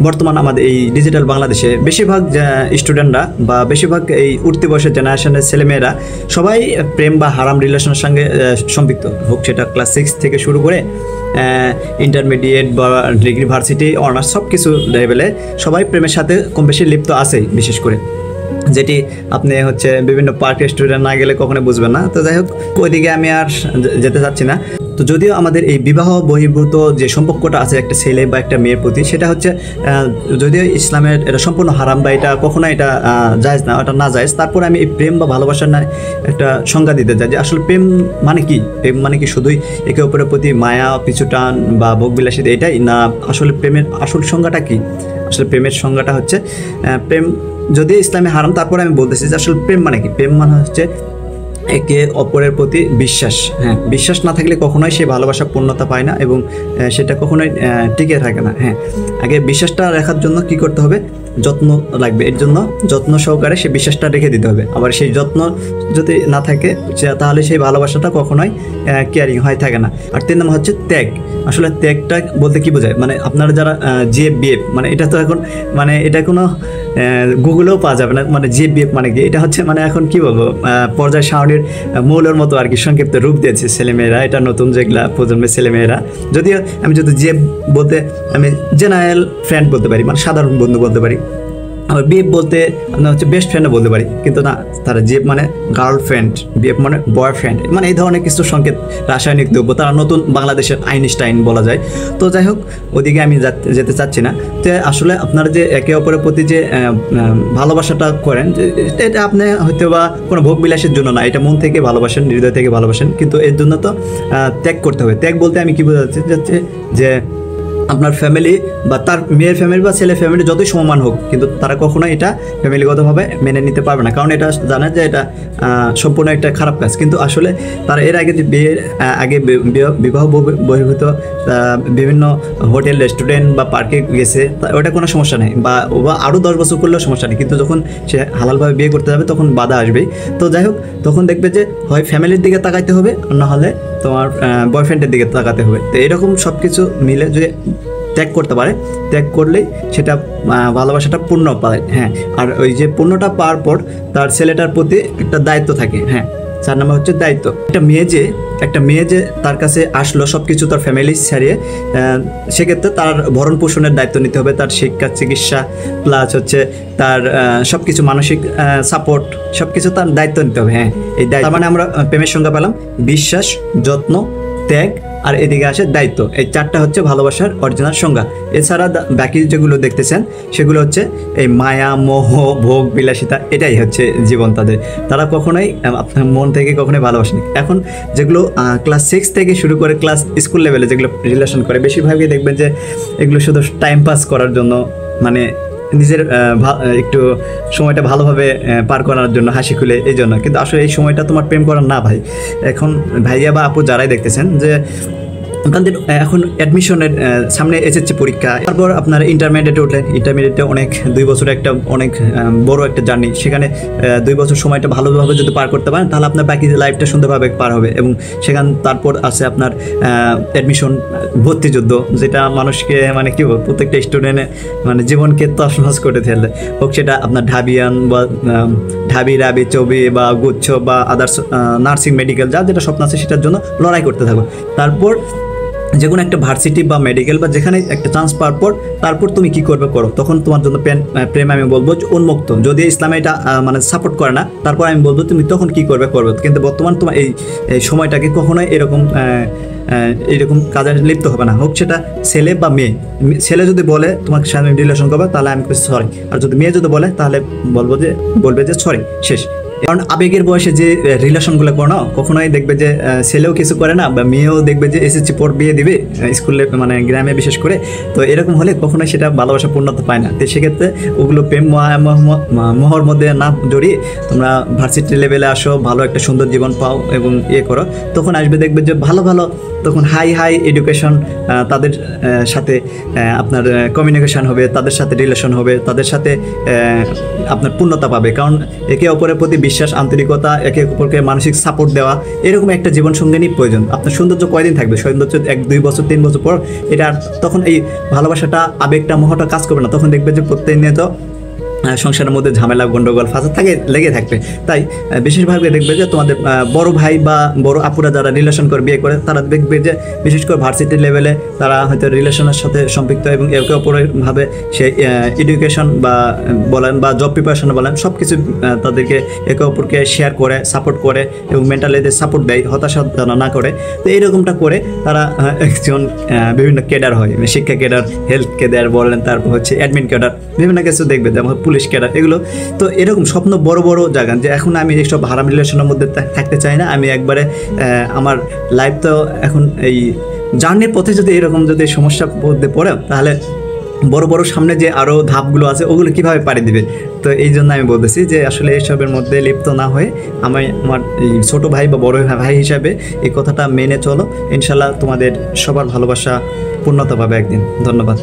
বর্তমান আমাদের এই ডিজিটাল বাংলাদেশে বেশিরভাগ স্টুডেন্টরা বা বেশিরভাগ এই উঠতি বয়সের জেনারেশনের ছেলেমেয়েরা সবাই প্রেম বা হারাম রিলেশনের সঙ্গে সম্পৃক্ত, হোক সেটা ক্লাস 6 থেকে শুরু করে ইন্টারমিডিয়েট বা ডিগ্রি ভার্সিটি অনার্স সব কিছু লেভেলে সবাই প্রেমের সাথে কম বেশি লিপ্ত আছেই, বিশেষ করে যেটি আপনি হচ্ছে বিভিন্ন পার্কে স্টুডেন্ট না গেলে কখনো বুঝবেন না। তো যাই হোক, ওইদিকে আমি আর যেতে চাচ্ছি না। তো যদিও আমাদের এই বিবাহ বহির্ভূত যে সম্পর্কটা আছে একটা ছেলে বা একটা মেয়ের প্রতি, সেটা হচ্ছে যদিও ইসলামের এটা সম্পূর্ণ হারাম বা এটা কখনো এটা জায়েজ না, এটা না জায়েজ, তারপরে আমি এই প্রেম বা ভালোবাসার না একটা সংজ্ঞা দিতে চাই যে আসলে প্রেম মানে কি। প্রেম মানে কি শুধুই একে অপরের প্রতি মায়া, পিছু টান বা ভোগবিলাসিতা, এটাই না? আসলে প্রেমের আসল সংজ্ঞাটা কি? আসলে প্রেমের সংজ্ঞাটা হচ্ছে প্রেম যদি ইসলামে হারাম, তারপরে আমি বলতেছি যে আসলে প্রেম মানে কি। প্রেম মানে হচ্ছে একে অপরের প্রতি বিশ্বাস। হ্যাঁ, বিশ্বাস না থাকলে কখনোই সে ভালোবাসা পূর্ণতা পায় না এবং সেটা কখনোই টিকে থাকে না। হ্যাঁ, আগে বিশ্বাসটা রাখার জন্য কি করতে হবে? যত্ন লাগবে, এর জন্য যত্ন সহকারে সে বিশ্বাসটা রেখে দিতে হবে। আবার সেই যত্ন যদি না থাকে তাহলে সেই ভালোবাসাটা কখনোই কেয়ারিং হয় থাকে না। আর 3 নম্বর হচ্ছে ত্যাগ। আসলে ত্যাগটা বলতে কি বোঝায়? মানে আপনারা যারা জিএফবিএফ, মানে এটা তো এখন মানে এটা কোনো গুগলেও পাওয়া যাবে না, মানে জিএফবিএফ মানে কি, এটা হচ্ছে মানে এখন কি বলবো পর্যায় সারণীর মৌলের মতো আর কি সংক্ষিপ্ত রূপ দিয়েছে ছেলেমেয়েরা, এটা নতুন যেগুলা প্রজন্মের ছেলেমেয়েরা। যদিও আমি যদি জিএফ বলতে আমি জেনারেল ফ্রেন্ড বলতে পারি, মানে সাধারণ বন্ধু বলতে পারি। আবার বিএফ বলতে আমরা হচ্ছে বেস্ট ফ্রেন্ডও বলতে পারি, কিন্তু না, তারা জিএফ মানে গার্লফ্রেন্ড, বিএফ মানে বয়ফ্রেন্ড, মানে এই ধরনের কিছু সংকেত রাসায়নিক দ্রব্য, তারা নতুন বাংলাদেশের আইনস্টাইন বলা যায়। তো যাই হোক, ওদিকে আমি যেতে চাচ্ছি না। তো আসলে আপনারা যে একে অপরের প্রতি যে ভালোবাসাটা করেন, এটা আপনি হয়তো বা কোনো ভোগ বিলাসের জন্য না, এটা মন থেকে ভালোবাসেন, হৃদয় থেকে ভালোবাসেন, কিন্তু এর জন্য তো ত্যাগ করতে হবে। ত্যাগ বলতে আমি কি বোঝাচ্ছি যাচ্ছে যে আপনার ফ্যামিলি বা তার মেয়ের ফ্যামিলি বা ছেলে ফ্যামিলি যতই সমান হোক, কিন্তু তারা কখনো এটা ফ্যামিলিগতভাবে মেনে নিতে পারবে না, কারণ এটা জানে যে এটা সম্পূর্ণ একটা খারাপ কাজ। কিন্তু আসলে তারা এর আগে যে বিয়ের আগে বিবাহ বহির্ভূত বিভিন্ন হোটেল, রেস্টুরেন্ট বা পার্কে গেছে, ওটা কোনো সমস্যা নেই, বা আরও 10 বছর করলেও সমস্যা নেই, কিন্তু যখন সে হালালভাবে বিয়ে করতে যাবে তখন বাধা আসবেই। তো যাই হোক, তখন দেখবে যে হয় ফ্যামিলির দিকে তাকাইতে হবে, না হলে তোমার বয়ফ্রেন্ডের দিকে তাকাতে হবে। তো এরকম সব কিছু মিলে যে ত্যাগ করতে পারে, ত্যাগ করলেই সেটা ভালোবাসাটা পূর্ণ পায়। হ্যাঁ, আর ওই যে পূর্ণটা পাওয়ার পর তার ছেলেটার প্রতি একটা দায়িত্ব থাকে। হ্যাঁ, 4 নম্বর হচ্ছে দায়িত্ব। একটা মেয়ে যে তার কাছে আসলো সব কিছু তার ফ্যামিলি ছাড়িয়ে, সেক্ষেত্রে তার ভরণ পোষণের দায়িত্ব নিতে হবে, তার শিক্ষা, চিকিৎসা, প্লাস হচ্ছে তার সব কিছু মানসিক সাপোর্ট, সব কিছু তার দায়িত্ব নিতে হবে। হ্যাঁ, এই দায়িত্ব মানে আমরা প্রেমের সংজ্ঞা পেলাম বিশ্বাস, যত্ন, ত্যাগ, আর এদিকে আসে দায়িত্ব। এই 4টা হচ্ছে ভালোবাসার অরিজিনাল সংজ্ঞা। এছাড়া বাকি যেগুলো দেখতেছেন সেগুলো হচ্ছে এই মায়া, মোহ, ভোগ বিলাসিতা, এটাই হচ্ছে জীবন তাদের। তারা কখনোই আপনার মন থেকে কখনোই ভালোবাসেনি। এখন যেগুলো ক্লাস 6 থেকে শুরু করে ক্লাস স্কুল লেভেলে যেগুলো রিলেশন করে, বেশিরভাগই দেখবেন যে এগুলো শুধু টাইম পাস করার জন্য, মানে নিজের একটু সময়টা ভালোভাবে পার করার জন্য, হাসি খুলে, এই জন্য। কিন্তু আসলে এই সময়টা তোমার প্রেম করার না ভাই। এখন ভাইয়া বা আপু যারাই দেখতেছেন যে আপনাদের এখন অ্যাডমিশনের সামনে এসএসসি পরীক্ষা, তারপর আপনারা ইন্টারমিডিয়েটে উঠলেন, ইন্টারমিডিয়েটে অনেক 2 বছর একটা অনেক বড় একটা জার্নি, সেখানে 2 বছর সময়টা ভালোভাবে যদি পার করতে পারেন তাহলে আপনার বাকি লাইফটা সুন্দরভাবে পার হবে। এবং সেখান তারপর আছে আপনার অ্যাডমিশন, ভর্তি যুদ্ধ, যেটা মানুষকে মানে কি বলবো প্রত্যেকটা স্টুডেন্টের মানে জীবনকে তছনছ করে ফেলে, হোক সেটা আপনার ঢাবিয়ান বা ঢাবি, রাবি, চবি বা গুচ্ছ বা আদার্স নার্সিং, মেডিকেল, যা যেটা স্বপ্ন আছে সেটার জন্য লড়াই করতে থাকো। তারপর যে কোনো একটা ভার্সিটি বা মেডিকেল বা যেখানে একটা চান্স পাওয়ার পর তারপর তুমি কি করবে করো, তখন তোমার জন্য প্রেম আমি বলবো যে উন্মুক্ত। যদি ইসলামে এটা মানে সাপোর্ট করে না, তারপর আমি বলবো তুমি তখন কি করবে। কিন্তু বর্তমান তোমার এই সময়টাকে কখনোই এরকম কাজে লিপ্ত হবে না, হোক সেটা ছেলে বা মেয়ে। ছেলে যদি বলে তোমাকে সাথে রিলেশন করবে তাহলে আমি সরি, আর যদি মেয়ে যদি বলে তাহলে বলবে যে সরি, শেষ। কারণ আবেগের বয়সে যে রিলেশনগুলো করো না, কখনোই দেখবে যে ছেলেও কিছু করে না বা মেয়েও দেখবে যে এসএসসি পর বিয়ে দিবে স্কুলে, মানে গ্রামে বিশেষ করে। তো এরকম হলে কখনোই সেটা ভালোবাসা পূর্ণতা পায় না। তো সেক্ষেত্রে ওগুলো প্রেম মোহর মধ্যে না জড়িয়ে তোমরা ভার্সিটি লেভেলে আসো, ভালো একটা সুন্দর জীবন পাও এবং করো, তখন আসবে দেখবে যে ভালো তখন হাই এডুকেশন, তাদের সাথে আপনার কমিউনিকেশন হবে, তাদের সাথে রিলেশন হবে, তাদের সাথে আপনার পূর্ণতা পাবে, কারণ একে অপরের প্রতি বিশ্বাস, আন্তরিকতা, একে অপরকে মানসিক সাপোর্ট দেওয়া, এরকম একটা জীবনসঙ্গিনী প্রয়োজন। আপনার সৌন্দর্য কয়দিন থাকবে? সৌন্দর্য 1-2 বছর 3 বছর পর এটা আর তখন এই ভালোবাসাটা, আবেগটা, মোহটা কাজ করবে না। তখন দেখবে যে প্রত্যেকনিয়ত সংসারের মধ্যে ঝামেলা, গন্ডগোল, ফাঁসা লেগে থাকবে। তাই বিশেষভাবে দেখবে যে তোমাদের বড় ভাই বা বড় আপুরা যারা রিলেশন করে বিয়ে করে, তারা দেখবে যে বিশেষ করে ভার্সিটি লেভেলে তারা হয়তো রিলেশনের সাথে সম্পৃক্ত এবং একে অপরের ভাবে সে এডুকেশন বা বলেন বা জব প্রিপারেশন বলেন সব কিছু তাদেরকে একে অপরকে শেয়ার করে, সাপোর্ট করে এবং মেন্টালি সাপোর্ট দেয়, হতাশা না করে। তো এইরকমটা করে তারা একজন বিভিন্ন ক্যাডার হয়, শিক্ষা ক্যাডার, হেলথ ক্যাডার বলেন, তারপর হচ্ছে অ্যাডমিন ক্যাডার, বিভিন্ন কিছু দেখবে, যেমন পুলিশ ক্যাডার, এগুলো। তো এরকম স্বপ্ন বড় বড় জায়গা যে এখন আমি এইসব হারাম রিলেশনের মধ্যে থাকতে চাই না। আমি একবারে আমার লাইফ তো এখন এই জার্নির পথে যদি এরকম যদি সমস্যা মধ্যে পড়ে, তাহলে বড় বড় সামনে যে আরও ধাপগুলো আছে ওগুলো কিভাবে পাড়ি দিবে। তো এই জন্য আমি বলতেছি যে আসলে এইসবের মধ্যে লিপ্ত না হয়ে আমি আমার এই ছোটো ভাই বা বড় ভাই হিসাবে এই কথাটা মেনে চলো। ইনশাল্লাহ তোমাদের সবার ভালোবাসা পূর্ণতা পাবে একদিন। ধন্যবাদ।